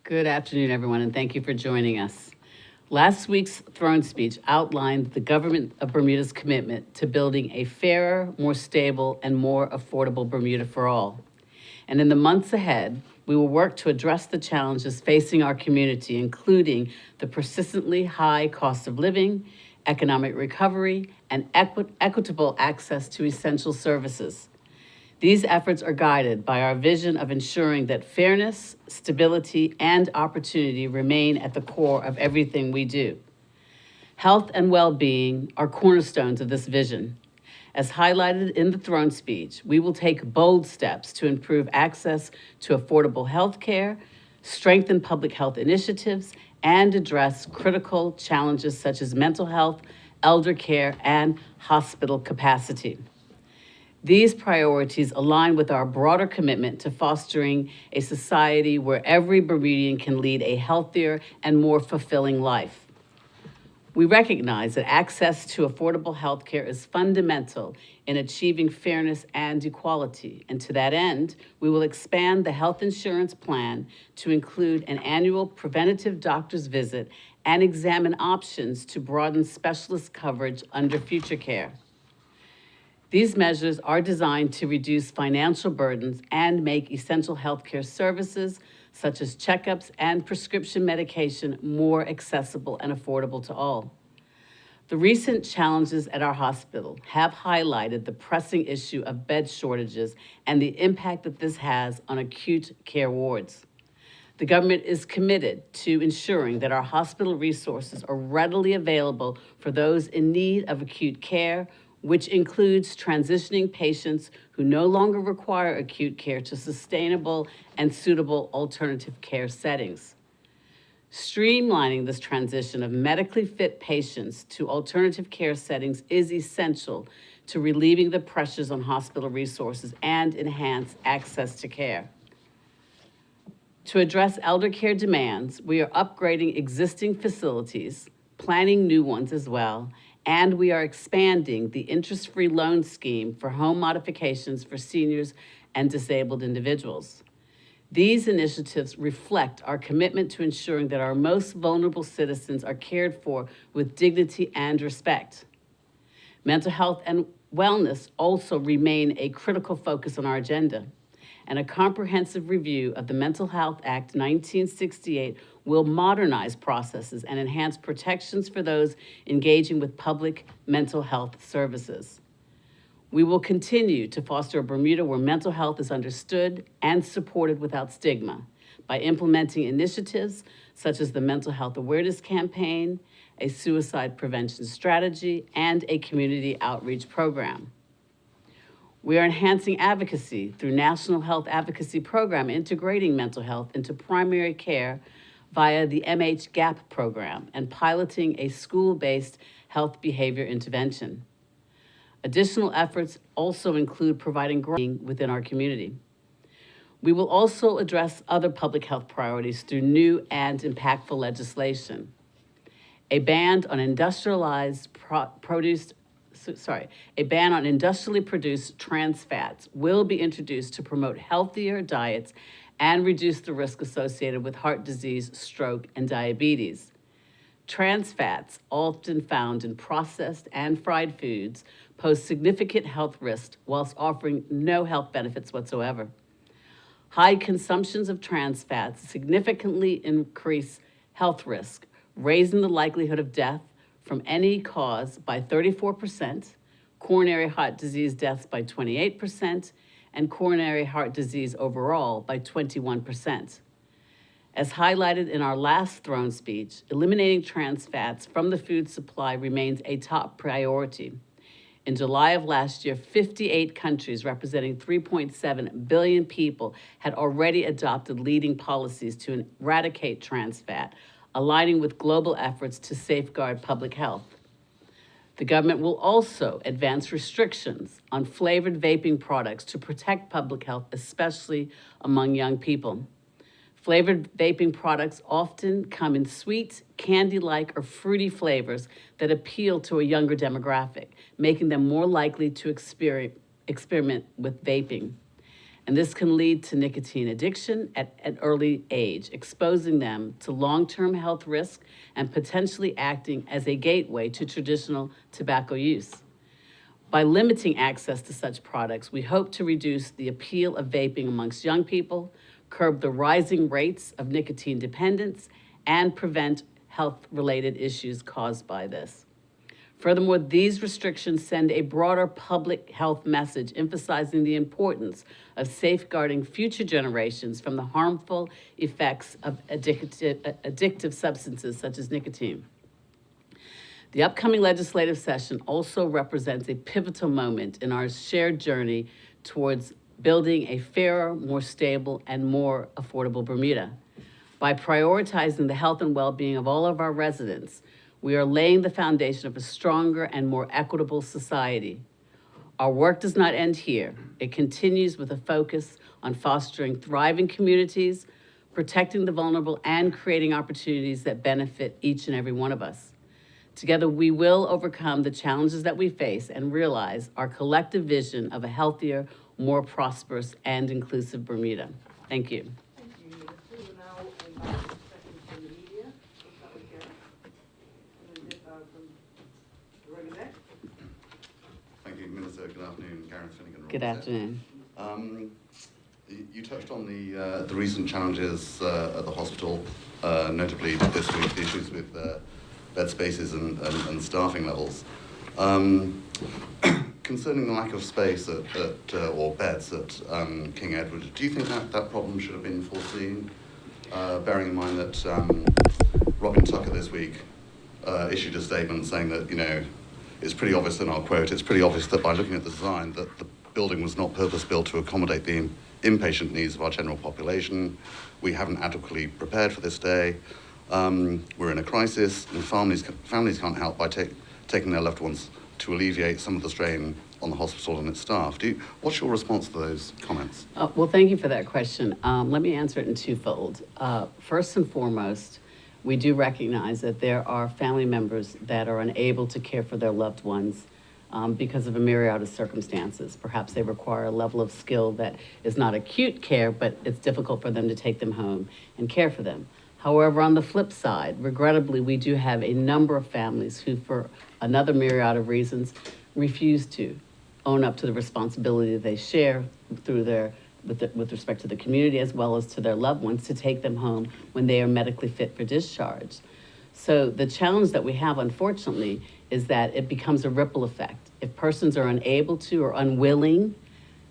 Good afternoon, everyone, and thank you for joining us. Last week's throne speech outlined the government of Bermuda's commitment to building a fairer, more stable, and more affordable Bermuda for all. And in the months ahead, we will work to address the challenges facing our community, including the persistently high cost of living, economic recovery, and equitable access to essential services. These efforts are guided by our vision of ensuring that fairness, stability, and opportunity remain at the core of everything we do. Health and well-being are cornerstones of this vision. As highlighted in the throne speech, we will take bold steps to improve access to affordable health care, strengthen public health initiatives, and address critical challenges such as mental health, elder care, and hospital capacity. These priorities align with our broader commitment to fostering a society where every Bermudian can lead a healthier and more fulfilling life. We recognize that access to affordable health care is fundamental in achieving fairness and equality, and to that end, we will expand the health insurance plan to include an annual preventative doctor's visit and examine options to broaden specialist coverage under Future Care. These measures are designed to reduce financial burdens and make essential healthcare services, such as checkups and prescription medication, more accessible and affordable to all. The recent challenges at our hospital have highlighted the pressing issue of bed shortages and the impact that this has on acute care wards. The government is committed to ensuring that our hospital resources are readily available for those in need of acute care, which includes transitioning patients who no longer require acute care to sustainable and suitable alternative care settings. Streamlining this transition of medically fit patients to alternative care settings is essential to relieving the pressures on hospital resources and enhance access to care. To address elder care demands, we are upgrading existing facilities, planning new ones as well, and we are expanding the interest-free loan scheme for home modifications for seniors and disabled individuals. These initiatives reflect our commitment to ensuring that our most vulnerable citizens are cared for with dignity and respect. Mental health and wellness also remain a critical focus on our agenda, and a comprehensive review of the Mental Health Act 1968 will modernize processes and enhance protections for those engaging with public mental health services. We will continue to foster a Bermuda where mental health is understood and supported without stigma by implementing initiatives such as the Mental Health Awareness Campaign, a suicide prevention strategy, and a community outreach program. We are enhancing advocacy through National Health Advocacy Program, integrating mental health into primary care via the MH-GAP program and piloting a school-based health behavior intervention. Additional efforts also include providing growth within our community. We will also address other public health priorities through new and impactful legislation. A ban on industrially produced trans fats will be introduced to promote healthier diets and reduce the risk associated with heart disease, stroke, and diabetes. Trans fats, often found in processed and fried foods, pose significant health risks whilst offering no health benefits whatsoever. High consumptions of trans fats significantly increase health risk, raising the likelihood of death from any cause by 34%, coronary heart disease deaths by 28%, and coronary heart disease overall by 21%. As highlighted in our last throne speech, eliminating trans fats from the food supply remains a top priority. In July of last year, 58 countries representing 3.7 billion people had already adopted leading policies to eradicate trans fat, aligning with global efforts to safeguard public health. The government will also advance restrictions on flavored vaping products to protect public health, especially among young people. Flavored vaping products often come in sweet, candy-like, or fruity flavors that appeal to a younger demographic, making them more likely to experiment with vaping. And this can lead to nicotine addiction at an early age, exposing them to long-term health risk and potentially acting as a gateway to traditional tobacco use. By limiting access to such products, we hope to reduce the appeal of vaping amongst young people, curb the rising rates of nicotine dependence, and prevent health-related issues caused by this. Furthermore, these restrictions send a broader public health message emphasizing the importance of safeguarding future generations from the harmful effects of addictive substances such as nicotine. The upcoming legislative session also represents a pivotal moment in our shared journey towards building a fairer, more stable, and more affordable Bermuda. By prioritizing the health and well-being of all of our residents, we are laying the foundation of a stronger and more equitable society. Our work does not end here. It continues with a focus on fostering thriving communities, protecting the vulnerable, and creating opportunities that benefit each and every one of us. Together, we will overcome the challenges that we face and realize our collective vision of a healthier, more prosperous, and inclusive Bermuda. Thank you. Thank you, Minister. We'll now invite questions from the media. We'll start with Karen. And then from the Rosette. Thank you, Minister. Good afternoon. Gareth Finnegan. Good afternoon. You touched on the recent challenges at the hospital, notably this week, the issues with bed spaces and staffing levels. Concerning the lack of space or beds at King Edward, do you think that problem should have been foreseen? Bearing in mind that Robin Tucker this week issued a statement saying that, you know, it's pretty obvious, and I'll quote, it's pretty obvious that by looking at the design that the building was not purpose-built to accommodate the inpatient needs of our general population. We haven't adequately prepared for this day. We're in a crisis, and families can't help by taking their loved ones to alleviate some of the strain on the hospital and its staff. What's your response to those comments? Well, thank you for that question. Let me answer it in twofold. First and foremost, we do recognize that there are family members that are unable to care for their loved ones because of a myriad of circumstances. Perhaps they require a level of skill that is not acute care, but it's difficult for them to take them home and care for them. However, on the flip side, regrettably, we do have a number of families who, for another myriad of reasons, refuse to own up to the responsibility that they share through with respect to the community as well as to their loved ones to take them home when they are medically fit for discharge. So the challenge that we have, unfortunately, is that it becomes a ripple effect. If persons are unable to or unwilling,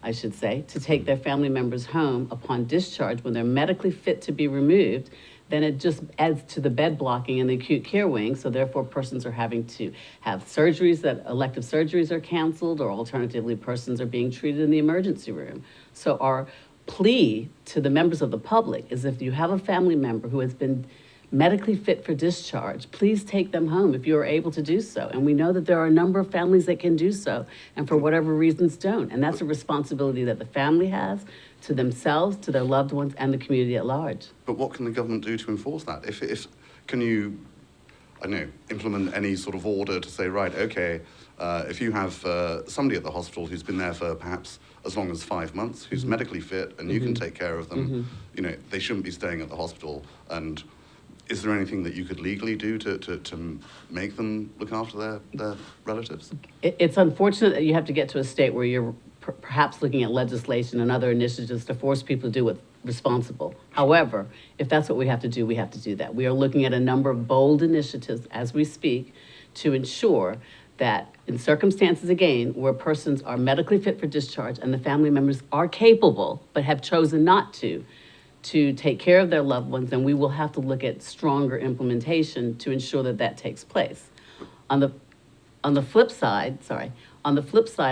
I should say, to take their family members home upon discharge when they're medically fit to be removed, then it just adds to the bed blocking in the acute care wing. So therefore, persons are having to have surgeries, that elective surgeries are canceled, or alternatively, persons are being treated in the emergency room. So our plea to the members of the public is if you have a family member who has been medically fit for discharge, please take them home if you are able to do so. And we know that there are a number of families that can do so, and for whatever reasons don't. And that's a responsibility that the family has to themselves, to their loved ones, and the community at large. But what can the government do to enforce that? Can you, I don't know, implement any sort of order to say, right, okay, if you have somebody at the hospital who's been there for perhaps as long as 5 months, who's medically fit, and you can take care of them, you know, they shouldn't be staying at the hospital. And is there anything that you could legally do to make them look after their relatives? It's unfortunate that you have to get to a state where you're perhaps looking at legislation and other initiatives to force people to do what's responsible. However, if that's what we have to do, we have to do that. We are looking at a number of bold initiatives as we speak to ensure that in circumstances, again, where persons are medically fit for discharge and the family members are capable but have chosen not to take care of their loved ones, then we will have to look at stronger implementation to ensure that that takes place. On the flip side,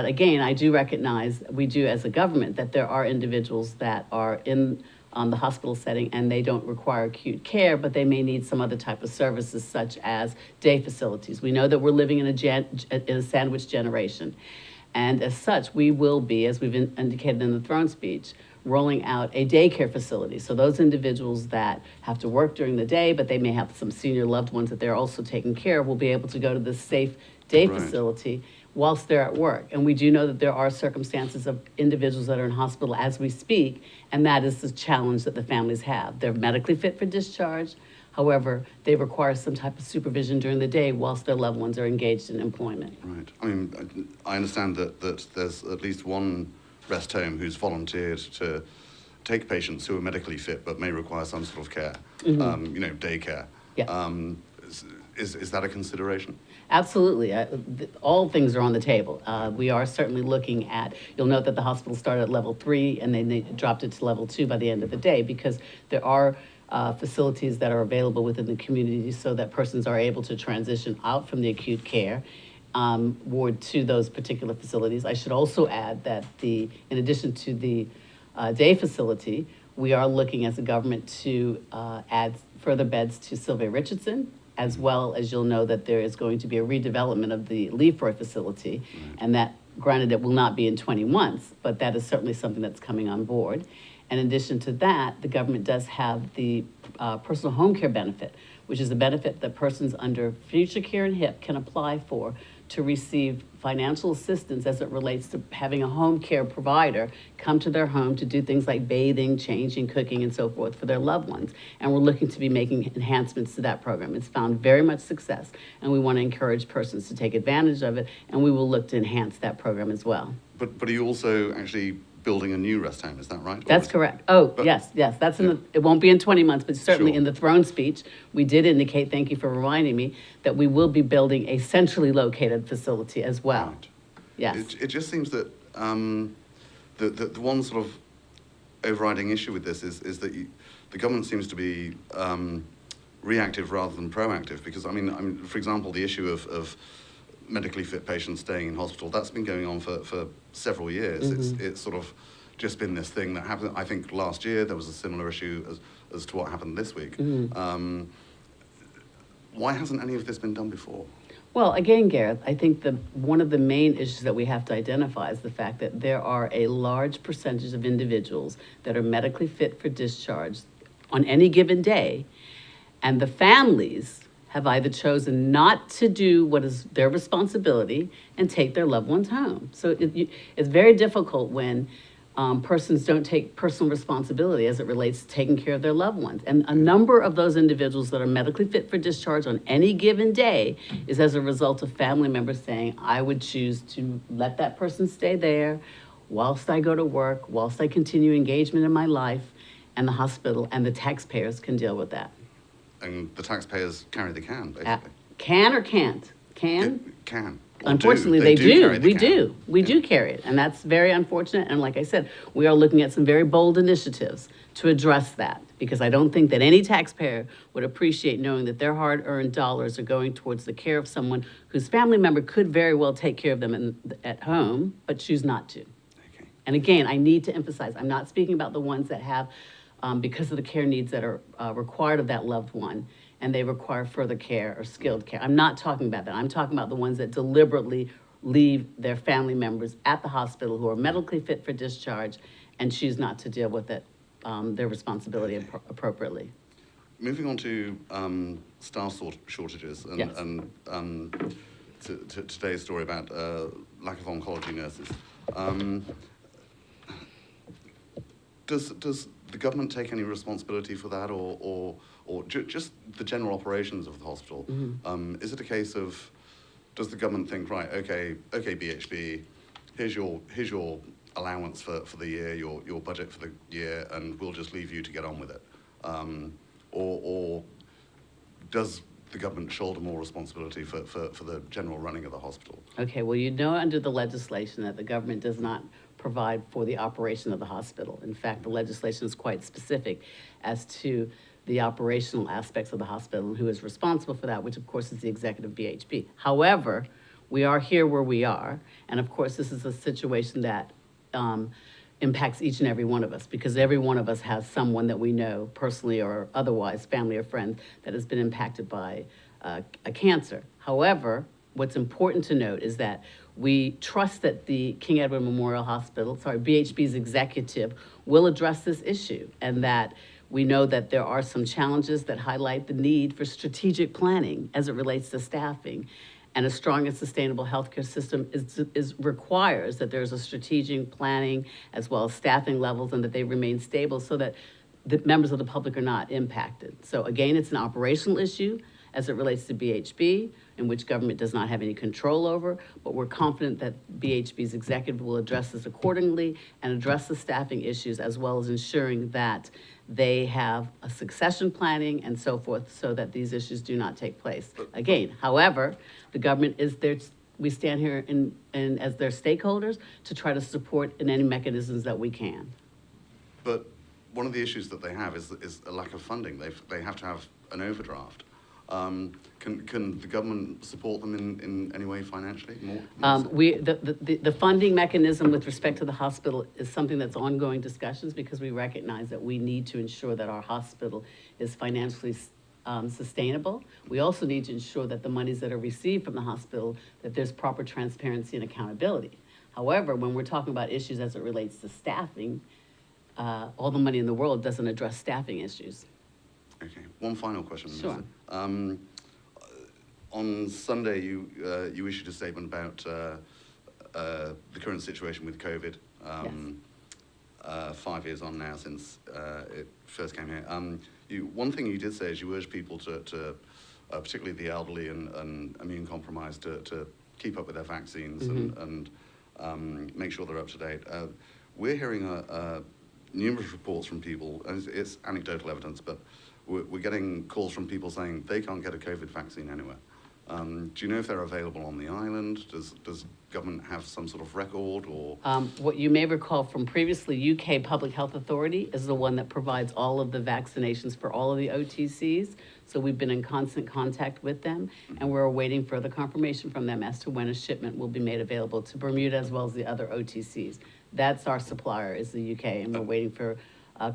again, I do recognize, we do as a government, that there are individuals that are in the hospital setting and they don't require acute care, but they may need some other type of services such as day facilities. We know that we're living in a sandwich generation. And as such, we will be, as we've indicated in the throne speech, rolling out a daycare facility. So those individuals that have to work during the day, but they may have some senior loved ones that they're also taking care of, will be able to go to this safe day facility whilst they're at work. And we do know that there are circumstances of individuals that are in hospital as we speak, and that is the challenge that the families have. They're medically fit for discharge. However, they require some type of supervision during the day whilst their loved ones are engaged in employment. Right. I mean, I understand that there's at least one rest home who's volunteered to take patients who are medically fit but may require some sort of care, daycare. Yeah. Is that a consideration? Absolutely. All things are on the table. We are certainly looking at, you'll note that the hospital started at level 3 and then they dropped it to level 2 by the end of the day, because there are facilities that are available within the community so that persons are able to transition out from the acute care ward to those particular facilities. I should also add that in addition to the day facility, we are looking as a government to add further beds to Sylvia Richardson, as well as you'll know that there is going to be a redevelopment of the Leafroy facility, and that, granted, it will not be in 20 months, but that is certainly something that's coming on board. In addition to that, the government does have the personal home care benefit, which is a benefit that persons under Future Care and HIP can apply for to receive financial assistance as it relates to having a home care provider come to their home to do things like bathing, changing, cooking, and so forth for their loved ones. And we're looking to be making enhancements to that program. It's found very much success, and we want to encourage persons to take advantage of it, and we will look to enhance that program as well. But are you also actually building a new rest home, is that right? That's correct. Oh, yes, that's it won't be in 20 months, but certainly Sure. in the throne speech, we did indicate, thank you for reminding me, that we will be building a centrally located facility as well. Right. Yes. It just seems that the one sort of overriding issue with this is that the government seems to be reactive rather than proactive, because, I mean, for example, the issue of medically fit patients staying in hospital, that's been going on for several years. Mm-hmm. It's sort of just been this thing that happened. I think last year there was a similar issue as to what happened this week. Mm-hmm. Why hasn't any of this been done before? Well, again, Gareth, I think one of the main issues that we have to identify is the fact that there are a large percentage of individuals that are medically fit for discharge on any given day, and the families have either chosen not to do what is their responsibility and take their loved ones home. So it's very difficult when persons don't take personal responsibility as it relates to taking care of their loved ones. And a number of those individuals that are medically fit for discharge on any given day is as a result of family members saying, I would choose to let that person stay there whilst I go to work, whilst I continue engagement in my life, and the hospital and the taxpayers can deal with that. And the taxpayers carry the can, basically. Can or can't? Can? Can. Or Unfortunately, do. they do. Carry the We can. do. We Yeah. do carry it, and that's very unfortunate. And like I said, we are looking at some very bold initiatives to address that, because I don't think that any taxpayer would appreciate knowing that their hard-earned dollars are going towards the care of someone whose family member could very well take care of them at home, but choose not to. Okay. And again, I need to emphasize, I'm not speaking about the ones that have, because of the care needs that are required of that loved one, and they require further care or skilled care. I'm not talking about that. I'm talking about the ones that deliberately leave their family members at the hospital who are medically fit for discharge and choose not to deal with it, their responsibility appropriately. Moving on to staff shortages Yes. and to today's story about lack of oncology nurses. Does the government take any responsibility for that, or just the general operations of the hospital? Mm-hmm. Is it a case of, does the government think, right, okay, BHP, here's your allowance for the year, your budget for the year, and we'll just leave you to get on with it? Or does the government shoulder more responsibility for the general running of the hospital? Okay, well, you know under the legislation that the government does not provide for the operation of the hospital. In fact, the legislation is quite specific as to the operational aspects of the hospital and who is responsible for that, which of course is the executive BHP. However, we are here where we are, and of course this is a situation that impacts each and every one of us, because every one of us has someone that we know personally or otherwise, family or friends, that has been impacted by a cancer. However, what's important to note is that we trust that the King Edward Memorial Hospital, BHP's executive, will address this issue, and that we know that there are some challenges that highlight the need for strategic planning as it relates to staffing. And a strong and sustainable healthcare system requires that there's a strategic planning as well as staffing levels and that they remain stable so that the members of the public are not impacted. So again, it's an operational issue as it relates to BHB, in which government does not have any control over, but we're confident that BHB's executive will address this accordingly and address the staffing issues as well as ensuring that they have a succession planning and so forth so that these issues do not take place. Again, however, the government is there, we stand here as their stakeholders to try to support in any mechanisms that we can. But one of the issues that they have is a lack of funding. They have to have an overdraft. Can the government support them in any way financially? The funding mechanism with respect to the hospital is something that's ongoing discussions because we recognize that we need to ensure that our hospital is financially sustainable. We also need to ensure that the monies that are received from the hospital, that there's proper transparency and accountability. However, when we're talking about issues as it relates to staffing, all the money in the world doesn't address staffing issues. Okay, one final question. Sure. On Sunday, you issued a statement about the current situation with COVID. Yes. 5 years on now since it first came here. One thing you did say is you urged people to particularly the elderly and immune compromised, to keep up with their vaccines and make sure they're up to date. We're hearing numerous reports from people, and it's anecdotal evidence, but we're getting calls from people saying they can't get a COVID vaccine anywhere. Do you know if they're available on the island? Does government have some sort of record or? What you may recall from previously, UK Public Health Authority is the one that provides all of the vaccinations for all of the OTCs. So we've been in constant contact with them, and we're awaiting further confirmation from them as to when a shipment will be made available to Bermuda as well as the other OTCs. That's our supplier, is the UK, and we're waiting for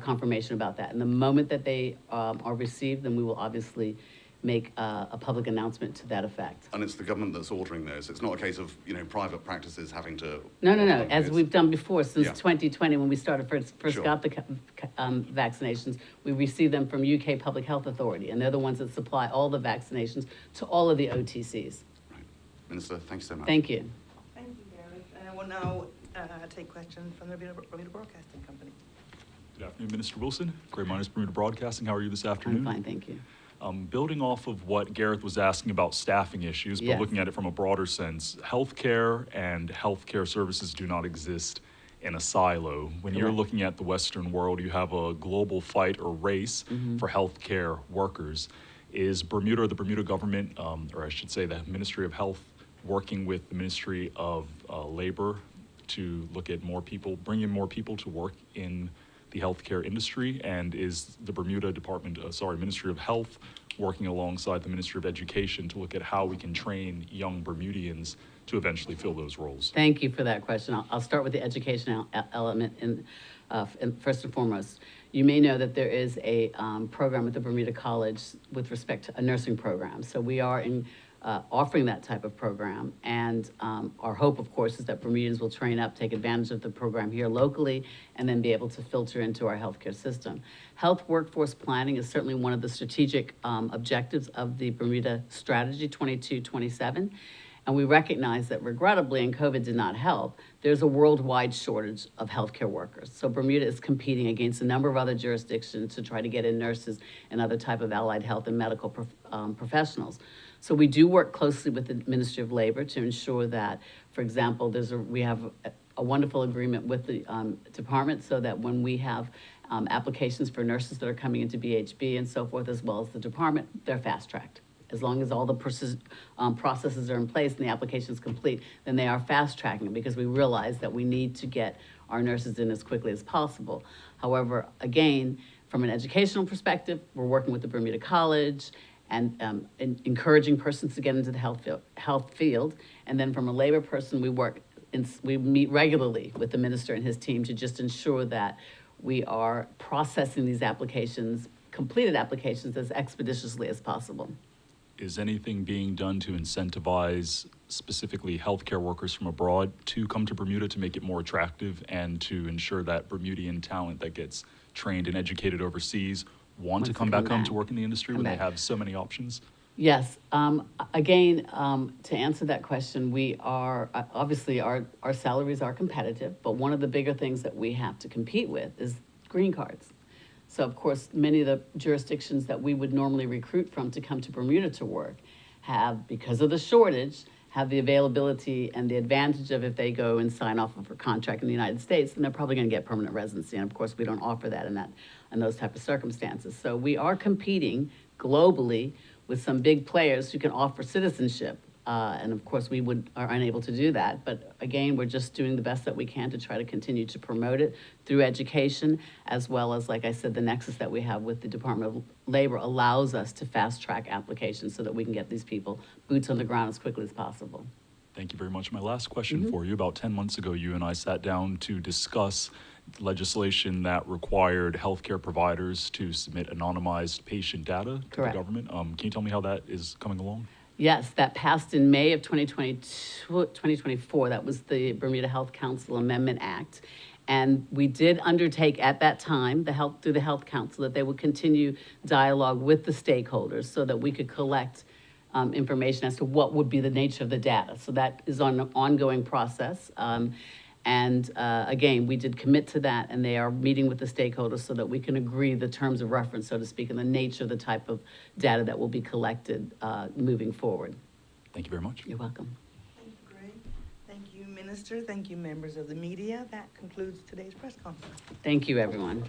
confirmation about that. And the moment that they are received, then we will obviously make a public announcement to that effect. And it's the government that's ordering those. It's not a case of private practices having to. No. As we've done before since Yeah. 2020, when we started first Sure. got the vaccinations, we received them from UK Public Health Authority, and they're the ones that supply all the vaccinations to all of the OTCs. Right. Minister, thank you so much. Thank you. Thank you, Gary. And I will now take questions from the Bermuda Broadcasting Company. Good afternoon, Minister Wilson. Gray Miners Bermuda Broadcasting. How are you this I'm afternoon? fine, thank you. Building off of what Gareth was asking about staffing issues, but Yes. looking at it from a broader sense, healthcare and healthcare services do not exist in a silo. When you're Correct. looking at the Western world, you have a global fight or race for healthcare workers. Is Bermuda or the Bermuda government, or I should say the Ministry of Health, working with the Ministry of Labor to look at more people, bringing more people to work in the healthcare industry? And is the Bermuda Ministry of Health working alongside the Ministry of Education to look at how we can train young Bermudians to eventually fill those roles? Thank you for that question. I'll start with the educational element in first and foremost. You may know that there is a program at the Bermuda College with respect to a nursing program. So we are offering that type of program. And our hope, of course, is that Bermudians will train up, take advantage of the program here locally, and then be able to filter into our healthcare system. Health workforce planning is certainly one of the strategic objectives of the Bermuda Strategy 22-27. And we recognize that regrettably, and COVID did not help, there's a worldwide shortage of healthcare workers. So Bermuda is competing against a number of other jurisdictions to try to get in nurses and other type of allied health and medical professionals. So we do work closely with the Ministry of Labor to ensure that, for example, we have a wonderful agreement with the department so that when we have applications for nurses that are coming into BHB and so forth, as well as the department, they're fast-tracked. As long as all the processes are in place and the application is complete, then they are fast-tracking it because we realize that we need to get our nurses in as quickly as possible. However, again, from an educational perspective, we're working with the Bermuda College and encouraging persons to get into the health field. And then from a labor person, we meet regularly with the minister and his team to just ensure that we are processing these applications, completed applications, as expeditiously as possible. Is anything being done to incentivize specifically healthcare workers from abroad to come to Bermuda to make it more attractive and to ensure that Bermudian talent that gets trained and educated overseas want to come back home to work in the industry when they have so many options? Yes, again, to answer that question, we are, obviously, our salaries are competitive, but one of the bigger things that we have to compete with is green cards. So of course, many of the jurisdictions that we would normally recruit from to come to Bermuda to work have, because of the shortage, have the availability and the advantage of if they go and sign off of a contract in the United States, then they're probably gonna get permanent residency. And of course, we don't offer that in those type of circumstances. So we are competing globally with some big players who can offer citizenship. And of course, we are unable to do that. But again, we're just doing the best that we can to try to continue to promote it through education, as well as, like I said, the nexus that we have with the Department of Labor allows us to fast track applications so that we can get these people boots on the ground as quickly as possible. Thank you very much. My last question for you, about 10 months ago, you and I sat down to discuss legislation that required healthcare providers to submit anonymized patient data to Correct. the government. Can you tell me how that is coming along? Yes, that passed in May of 2024. That was the Bermuda Health Council Amendment Act. And we did undertake at that time, through the Health Council, that they would continue dialogue with the stakeholders so that we could collect information as to what would be the nature of the data. So that is on an ongoing process. Again, we did commit to that, and they are meeting with the stakeholders so that we can agree the terms of reference, so to speak, and the nature of the type of data that will be collected moving forward. Thank you very much. You're welcome. Thank you, Greg. Thank you, Minister. Thank you, members of the media. That concludes today's press conference. Thank you, everyone.